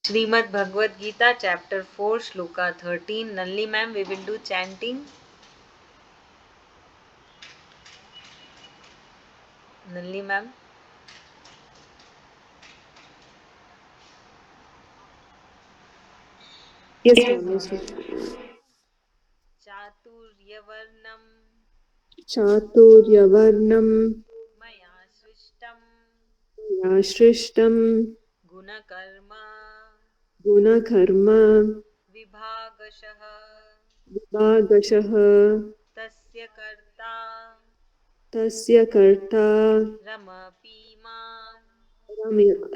Srimad Bhagwad Gita, chapter 4, sloka-13. Nalli ma'am, we will do chanting. Nalli ma'am. Yes, ma'am. Yes, ma'am. Chaturyavarnam Chaturyavarnam maya srishtam yashrishtam gunakarma gunakarma vibhagashah vibhagashah tasya karta tasya karta ramapi mam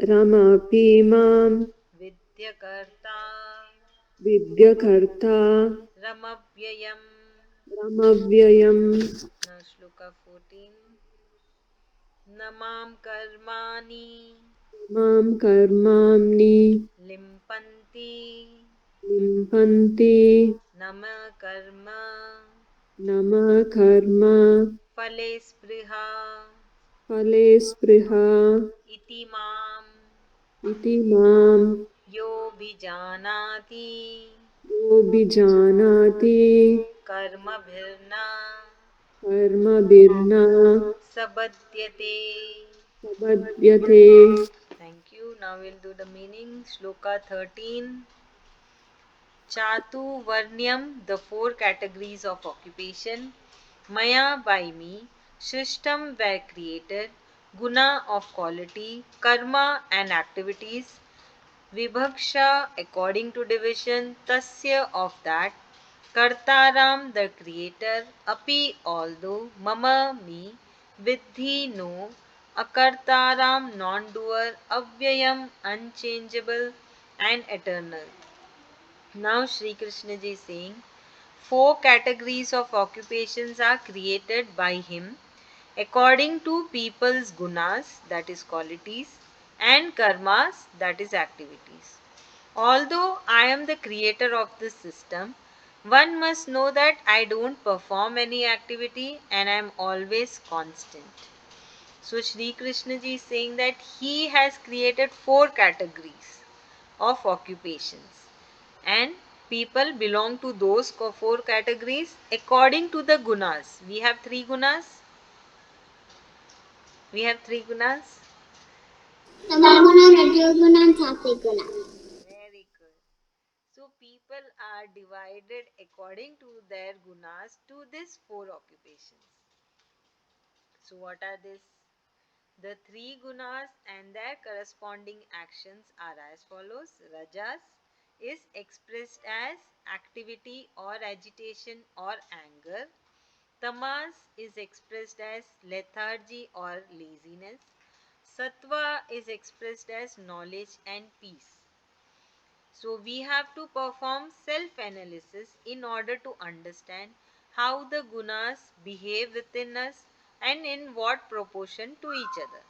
ramapi mam vidyakarta vidyakarta ramavyayam. ramavyayam Now sloka 14. Namam karmani mam karmamni limpanti limpanti nama karma nama karma phale spriha phale spriha iti mam iti mam yo bhijanati yobijanati karma bhirna कर्मभिर्न sabadyate. सबध्यते. Thank you. Now we'll do the meaning. Shloka 13. Chatu Varnyam, the four categories of occupation. Maya, by me. Shrishtam, were created. Guna, of quality. Karma, and activities. Vibhaksha, according to division. Tasya, of that. Kartaram, the creator. Api, although. Mama, me. Vidhi, no. Akartaram, non-doer. Avyayam, unchangeable and eternal. Now Shri Krishna ji is saying, four categories of occupations are created by him according to people's gunas, that is qualities, and karmas, that is activities. Although I am the creator of this system, one must know that I don't perform any activity and I am always constant. So Shri Krishna ji is saying that he has created four categories of occupations, and people belong to those four categories according to the gunas. We have three gunas. We have three gunas. Tamoguna, Rajoguna, and Satviguna. Very good. So people are divided according to their gunas to these four occupations. So what are these? The three gunas and their corresponding actions are as follows. Rajas is expressed as activity or agitation or anger. Tamas is expressed as lethargy or laziness. Sattva is expressed as knowledge and peace. So we have to perform self-analysis in order to understand how the gunas behave within us and in what proportion to each other.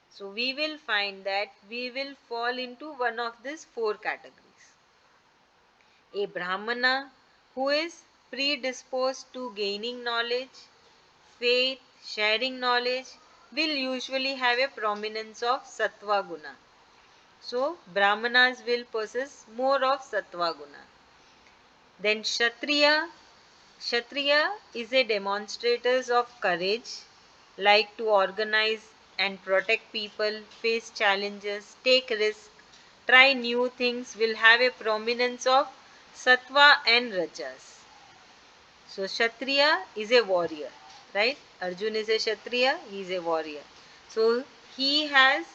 So we will find that we will fall into one of these four categories. A Brahmana who is predisposed to gaining knowledge, faith, sharing knowledge will usually have a prominence of Sattva Guna. So Brahmanas will possess more of Sattva Guna. Then Kshatriya is a demonstrators of courage, like to organize and protect people, face challenges, take risks, try new things, will have a prominence of Sattva and Rajas. So Kshatriya is a warrior, right? Arjun is a Kshatriya, he is a warrior. So he has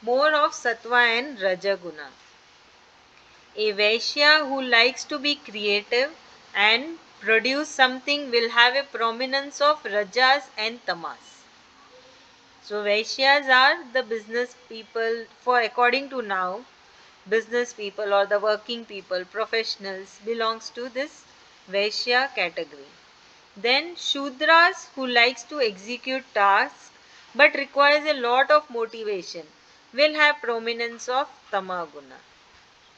more of Sattva and Rajaguna. A Vaishya who likes to be creative and produce something will have a prominence of Rajas and Tamas. So Vaishyas are the business people, for according to now, business people or the working people, professionals belongs to this Vaishya category. Then Shudras who likes to execute tasks but requires a lot of motivation will have prominence of Tamaguna.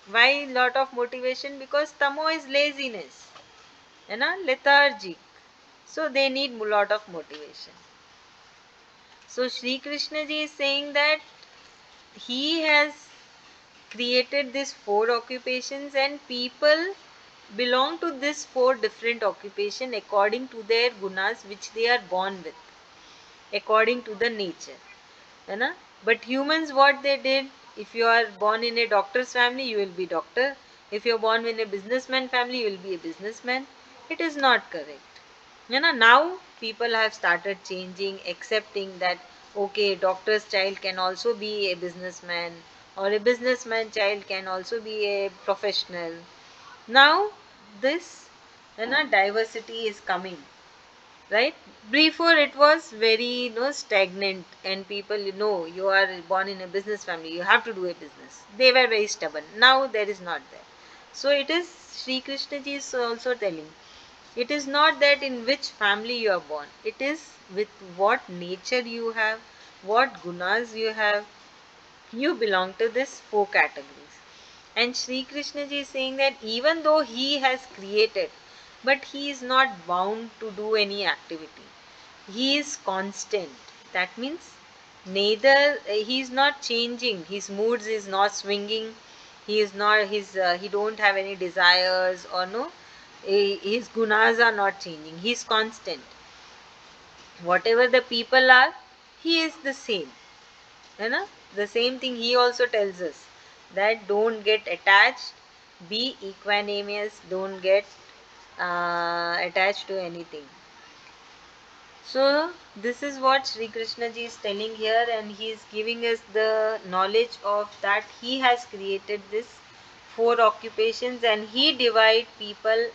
Why lot of motivation? Because Tamo is laziness, lethargic. So they need a lot of motivation. So Sri Krishna ji is saying that he has created these four occupations, and people belong to these four different occupation according to their gunas which they are born with, according to the nature. है ना? But humans, what they did, if you are born in a doctor's family, you will be doctor. If you are born in a businessman family, you will be a businessman. It is not correct. You know, now people have started changing, accepting that okay, doctor's child can also be a businessman, or a businessman child can also be a professional. Now this, you know, diversity is coming, right? Before it was very, stagnant, and people, you are born in a business family, you have to do a business. They were very stubborn. Now there is not that. So it is, Sri Krishna ji is also telling, it is not that in which family you are born, it is with what nature you have, what gunas you have. You belong to this four categories. And Sri Krishna ji is saying that even though he has created, but he is not bound to do any activity. He is constant. That means neither he is not changing. His moods is not swinging. He is not he don't have any desires, or no. His gunas are not changing. He is constant. Whatever the people are, he is the same. है ना? The same thing he also tells us, that don't get attached, be equanimous, don't get attached to anything. So this is what Sri Krishna ji is telling here, and he is giving us the knowledge of that he has created this four occupations, and he divide people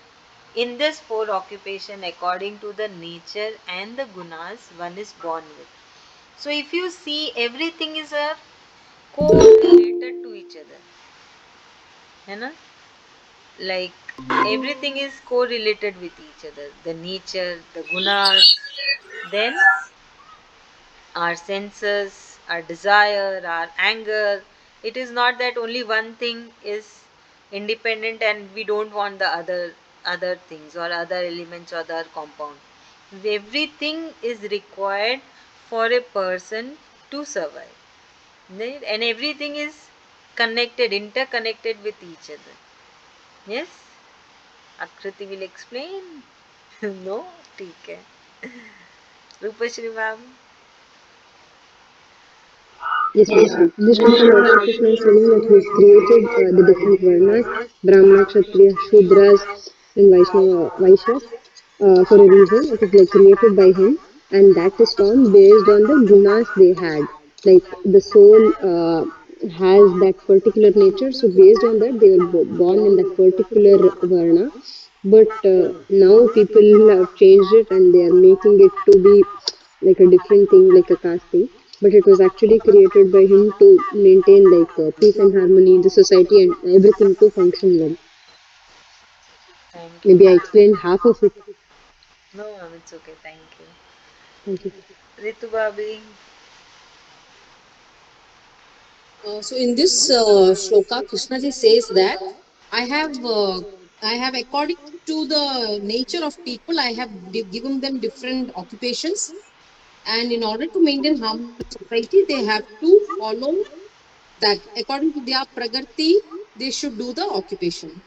in this four occupation according to the nature and the gunas one is born with. So if you see, everything is a co-related to each other, है ना? Like everything is co-related with each other, the nature, the gunas, then our senses, our desire, our anger. It is not that only one thing is independent and we don't want the other things or other elements or other compound. Everything is required for a person to survive. Right? And everything is connected, interconnected with each other. Yes? Akriti will explain. No? ठीक है. Rupashri ma'am. Yes, ma'am. This time Lord Shri Krishna is telling that he has created the different varnas, Brahmana, Kshatriya, Shudras, and Vaishnava, Vaishyas for a reason. It is like created by him, and that is formed based on the gunas they had. Like the soul has that particular nature, so based on that, they were born in that particular varna. But now people have changed it and they are making it to be like a different thing, like a caste thing. But it was actually created by him to maintain like peace and harmony in the society and everything to function well. Thank you. Maybe I explained half of it. No, ma'am, it's okay. Thank you. Thank you. Ritu Babi. So in this shloka, Krishnaji says that I have, uh, I have according to the nature of people, I have given them different occupations, and in order to maintain harmony in society, they have to follow that according to their pragarti, they should do the occupation.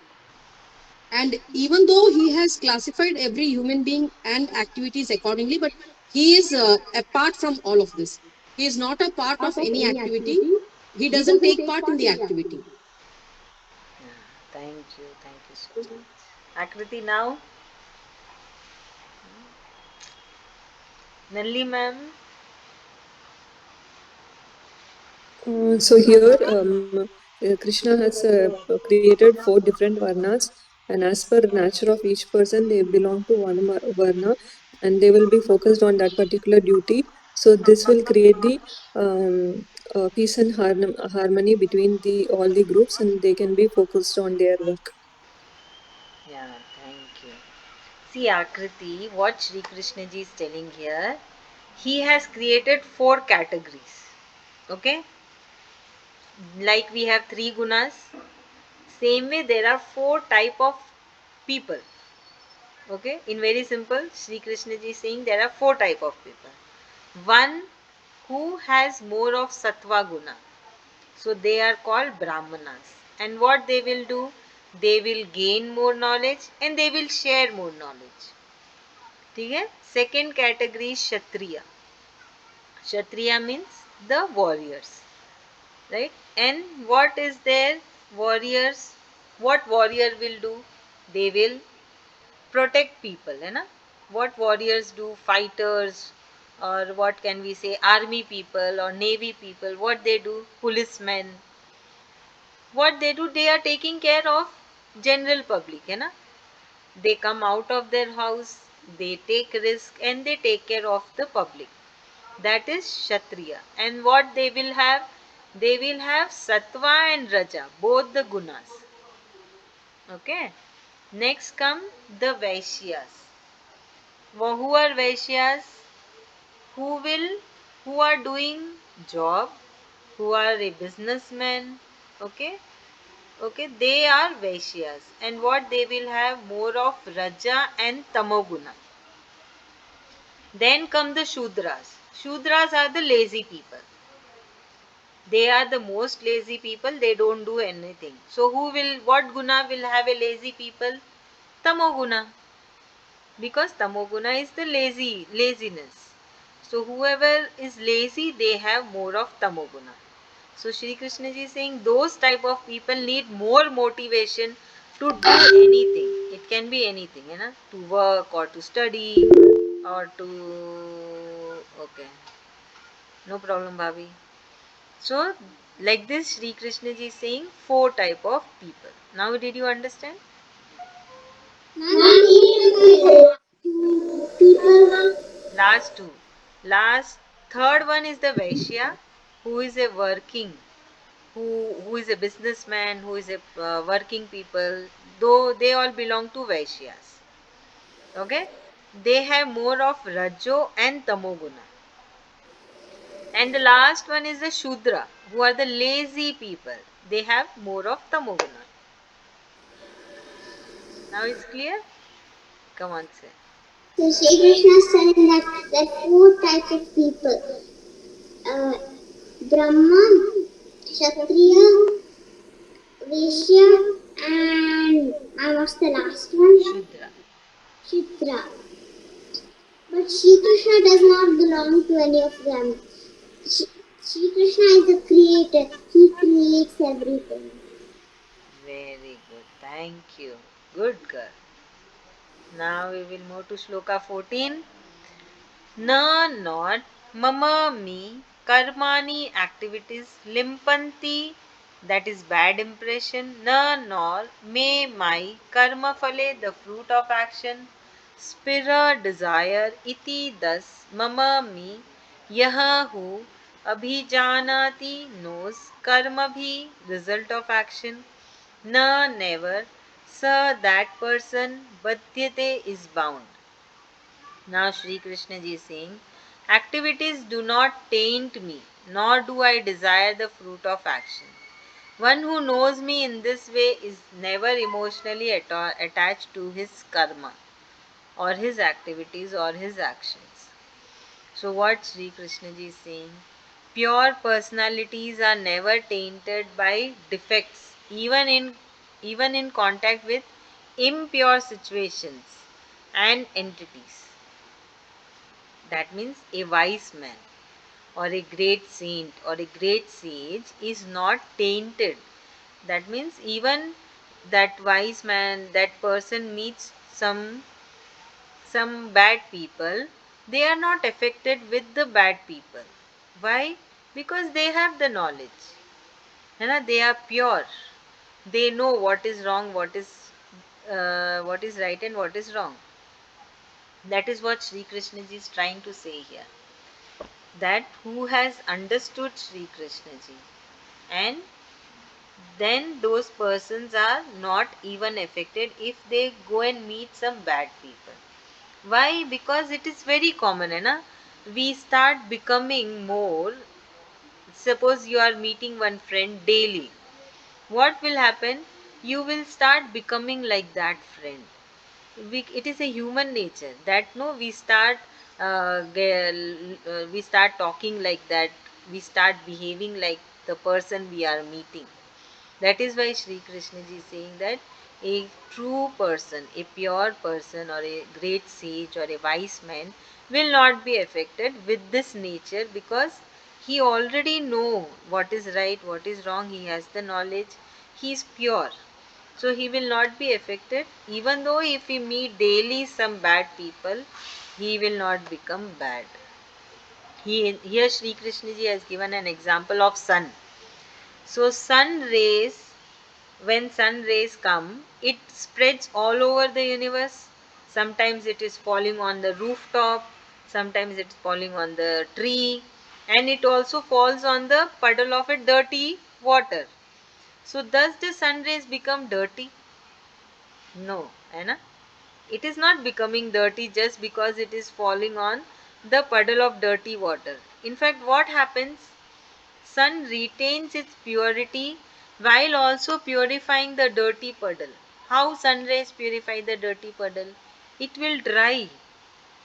And even though he has classified every human being and activities accordingly, but he is apart from all of this. He is not a part of any activity. He doesn't take part in the activity. Yeah, thank you. Thank you so much. Akriti now. Nalli ma'am. So here, Krishna has created four different varnas, and as per nature of each person, they belong to one varna, and they will be focused on that particular duty. So this will create the peace and harmony between the all the groups, and they can be focused on their work. Yeah, thank you. See, Akriti, what Sri Krishna ji is telling here, he has created four categories. Okay? Like we have three gunas, same way there are four type of people. Okay? In very simple, Sri Krishna ji is saying there are four type of people. One who has more of sattva guna, So they are called Brahmanas. And what they will do? They will gain more knowledge and they will share more knowledge. ठीक है? Second category is Kshatriya. Kshatriya means the warriors, right? And what is their warriors? What warrior will do? They will protect people, है ना? What warriors do? Fighters, or what can we say, army people or navy people, what they do? Policemen, what they do? They are taking care of general public, है ना? They come out of their house, they take risk and they take care of the public. That is Kshatriya. And what they will have? They will have Sattva and Raja, both the gunas. Okay. Next come the Vaishyas. Who are Vaishyas? Who will, who are doing job, who are a businessman. Okay. Okay, they are Vaishyas. And what they will have? More of Raja and Tamoguna. Then come the Shudras. Shudras are the lazy people. They are the most lazy people. They don't do anything. So what guna will have a lazy people? Tamoguna. Because Tamoguna is the laziness. So whoever is lazy, they have more of Tamoguna. So Shri Krishna ji is saying those type of people need more motivation to do anything. It can be anything, you know, to work or to study or to, okay, no problem, Bhavi. So like this, Shri Krishna ji is saying 4 type of people. Now did you understand? People. Last two. Last third one is the Vaishya, who is a working, who is a businessman, who is a working people. Though they all belong to Vaishyas. Okay, they have more of Rajo and Tamoguna. And the last one is the Shudra, who are the lazy people. They have more of Tamoguna. Now it's clear? Come on, say. So Shri Krishna is telling that there are 4 types of people. Brahma, Kshatriya, Vaishya, and what's the last one? Shudra. Shudra. But Shri Krishna does not belong to any of them. Shri Krishna is the creator. He creates everything. Very good. Thank you. Good girl. Now we will move to Shloka 14. Na not mama me karmani activities limpanti, that is bad impression. Na nor may my karma phale, the fruit of action, spira desire iti, thus mama me yaha who abhijanati knows karma bhi, result of action. Na never sa, that person, badhyate is bound. Now Sri Krishna ji is saying, activities do not taint me, nor do I desire the fruit of action. One who knows me in this way is never emotionally attached to his karma, or his activities, or his actions. So what Sri Krishna ji is saying, pure personalities are never tainted by defects, even in contact with impure situations and entities. That means a wise man or a great saint or a great sage is not tainted. That means even that wise man, that person meets some bad people, they are not affected with the bad people. Why? Because they have the knowledge. है ना? They are pure. They know what is wrong, what is right and what is wrong. That is what Sri Krishna ji is trying to say here. That who has understood Sri Krishna ji, and then those persons are not even affected if they go and meet some bad people. Why? Because it is very common, है ना? We start becoming more. Suppose you are meeting one friend daily. What will happen? You will start becoming like that friend. It is a human nature that no, we start talking like that, we start behaving like the person we are meeting. That is why Shri Krishna ji is saying that a true person, a pure person, or a great sage or a wise man will not be affected with this nature, because he already know what is right, what is wrong. He has the knowledge. He is pure. So he will not be affected. Even though if he meet daily some bad people, he will not become bad. Here Shri Krishna ji has given an example of sun. So sun rays, when sun rays come, it spreads all over the universe. Sometimes it is falling on the rooftop, sometimes it is falling on the tree, and it also falls on the puddle of a dirty water. So does the sun rays become dirty? No, Anna. It is not becoming dirty just because it is falling on the puddle of dirty water. In fact, what happens? Sun retains its purity while also purifying the dirty puddle. How sun rays purify the dirty puddle? It will dry,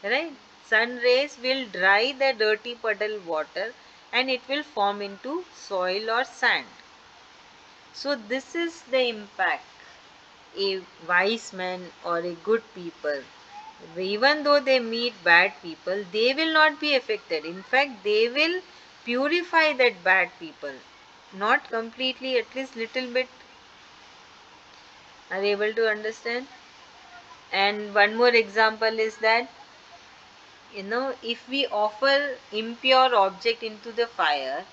right? Sun rays will dry the dirty puddle water and it will form into soil or sand. So this is the impact. A wise man or a good people, even though they meet bad people, they will not be affected. In fact, they will purify that bad people. Not completely, at least little bit. Are you able to understand? And one more example is that, if we offer impure object into the fire,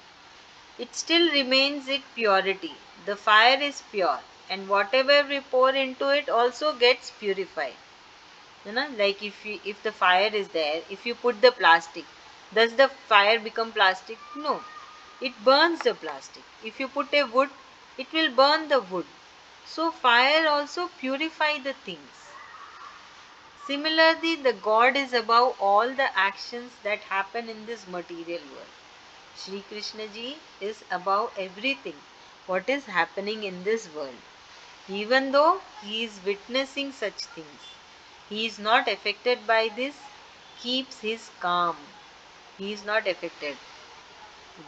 it still remains its purity. The fire is pure, and whatever we pour into it also gets purified. Like if the fire is there, if you put the plastic, does the fire become plastic? No, it burns the plastic. If you put a wood, it will burn the wood. So fire also purify the things. Similarly, the God is above all the actions that happen in this material world. Shri Krishna ji is above everything what is happening in this world. Even though he is witnessing such things, he is not affected by this, keeps his calm. He is not affected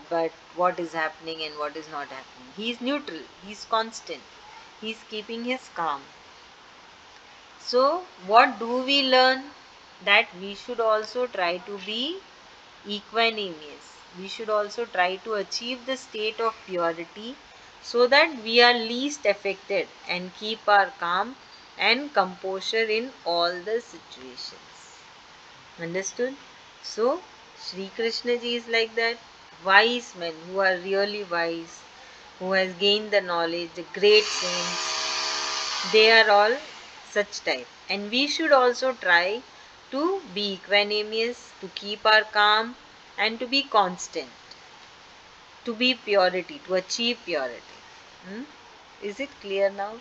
but what is happening and what is not happening. He is neutral, he is constant, he is keeping his calm. So, what do we learn? That we should also try to be equanimous. We should also try to achieve the state of purity so that we are least affected and keep our calm and composure in all the situations. Understood? So, Sri Krishna ji is like that. Wise men who are really wise, who has gained the knowledge, the great saints, they are all such type. And we should also try to be equanimous, to keep our calm, and to be constant, to be purity, to achieve purity. Hmm? Is it clear now?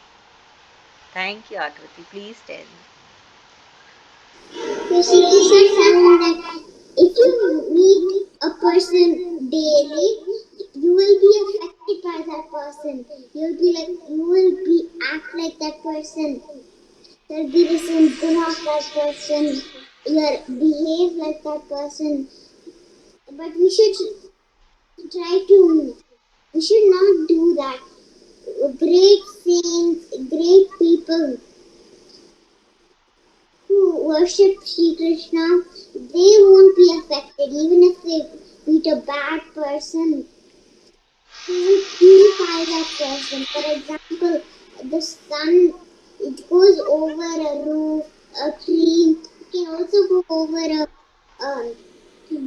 Thank you, Akriti. Please tell me. So Shri Krishna is saying that if you meet a person daily, you will be affected by that person. You will be act like that person. There will be the same guna of that person. You behave like that person. But we should try to. We should not do that. Great saints, great people who worship Shri Krishna, they won't be affected even if they meet a bad person. He will purify that person. For example, the sun, it goes over a roof, a tree. It can also go over a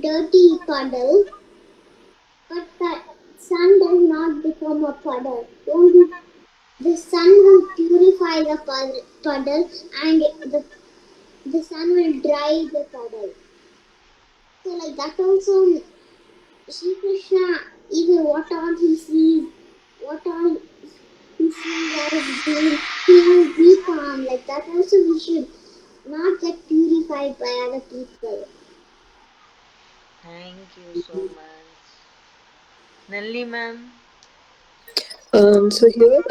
dirty puddle, but that sun does not become a puddle. The sun will purify the puddle, and the sun will dry the puddle. So like that also, Shri Krishna, even what all he sees, what all he sees or is doing, he will be calm. Like that also we should not get purified by other people. Thank you so much. Nalli ma'am. So here,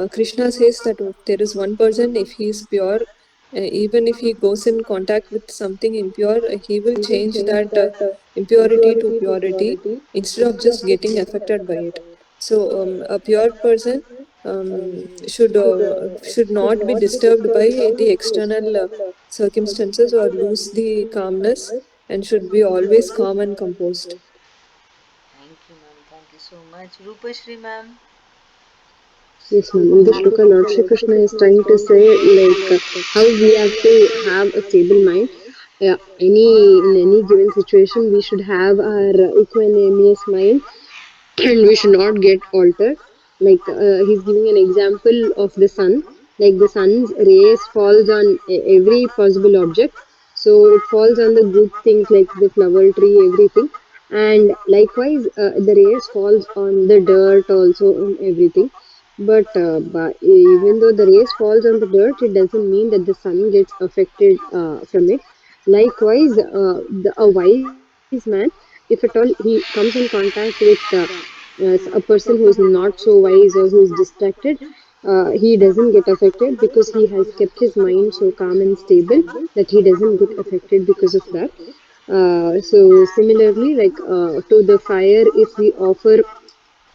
Krishna says that if there is one person, if he is pure, Even if he goes in contact with something impure, he will change that impurity to purity instead of just getting affected by it. So a pure person should not be disturbed by the external circumstances or lose the calmness, and should be always calm and composed. Thank you, ma'am. Thank you so much. Rupashri, ma'am. Yes, ma'am. In this shloka, Lord Shri Krishna is trying to say how we have to have a stable mind. Any in any given situation, we should have our equanimous mind, and we should not get altered. He's giving an example of the sun. Like the sun's rays falls on every possible object, so it falls on the good things like the flower tree, everything. And likewise, the rays falls on the dirt also on everything. But even though the rays falls on the dirt, it doesn't mean that the sun gets affected from it. Likewise, a wise man, if at all he comes in contact with a person who is not so wise or who is distracted, he doesn't get affected because he has kept his mind so calm and stable that he doesn't get affected because of that. So similarly, to the fire, if we offer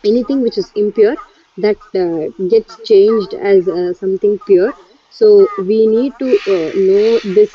anything which is impure, that gets changed as something pure. So we need to know this